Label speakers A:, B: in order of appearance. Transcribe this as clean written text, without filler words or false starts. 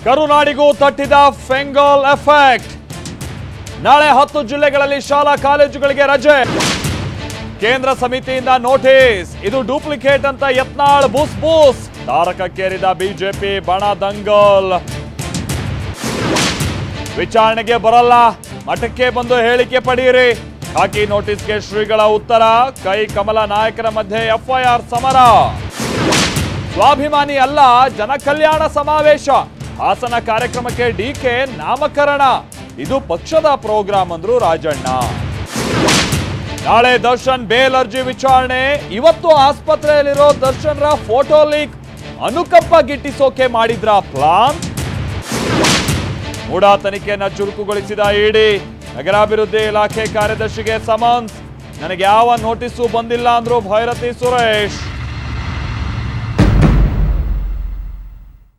A: ಕರುನಾಡಿಗೂ ತಟ್ಟಿದ Fengal effect. ನಾಳೆ 10 ಜಿಲ್ಲೆಗಳಲ್ಲಿ ಶಾಲಾ ಕಾಲೇಜುಗಳಿಗೆ ರಜೆ. ಕೇಂದ್ರ ಸಮಿತಿಯಿಂದ ನೋಟಿಸ್. ಇದು ಡೂಪ್ಲಿಕೇಟ್ ಅಂತ ಯತ್ನಾಳ್ ಬೂಸ್ ತಾರಕಕ್ಕೇರಿದ ಬಿಜೆಪಿ ಬಣದಂಗಲ್. ವಿಚಾರಣೆಗೆ ಬರಲ್ಲ, ಮಠಕ್ಕೆ ಬಂದು ಹೇಳಿಕೆ ಪಡೆಯಿರಿ. ಖಾಕಿ ನೋಟಿಸ್ಗೆ ಶ್ರೀಗಳ ಉತ್ತರ. ಕೈ ಕಮಲ ನಾಯಕರ ಮಧ್ಯೆ ಎಫ್ಐಆರ್ ಸಮರ. ಸ್ವಾಭಿಮಾನಿ ಅಲ್ಲ, ಜನಕಲ್ಯಾಣ ಸಮಾವೇಶ. ಹಾಸನ ಕಾರ್ಯಕ್ರಮಕ್ಕೆ ಡಿಕೆ ನಾಮಕರಣ. ಇದು ಪಕ್ಷದ ಪ್ರೋಗ್ರಾಂ ಅಂದ್ರು ರಾಜಣ್ಣ. ನಾಳೆ ದರ್ಶನ್ ಬೇಲ್ ಅರ್ಜಿ ವಿಚಾರಣೆ. ಇವತ್ತು ಆಸ್ಪತ್ರೆಯಲ್ಲಿರೋ ದರ್ಶನ್ರ ಫೋಟೋ ಲೀಕ್. ಅನುಕಂಪ ಗಿಟ್ಟಿಸೋಕೆ ಮಾಡಿದ್ರ ಪ್ಲಾನ್. ಮೂಡಾ ತನಿಖೆಯನ್ನ ಚುರುಕುಗೊಳಿಸಿದ ಇಡಿ. ನಗರಾಭಿವೃದ್ಧಿ ಇಲಾಖೆ ಕಾರ್ಯದರ್ಶಿಗೆ ಸಮನ್ಸ್. ನನಗೆ ಯಾವ ನೋಟಿಸು ಬಂದಿಲ್ಲ ಅಂದ್ರು ಭೈರತಿ ಸುರೇಶ್.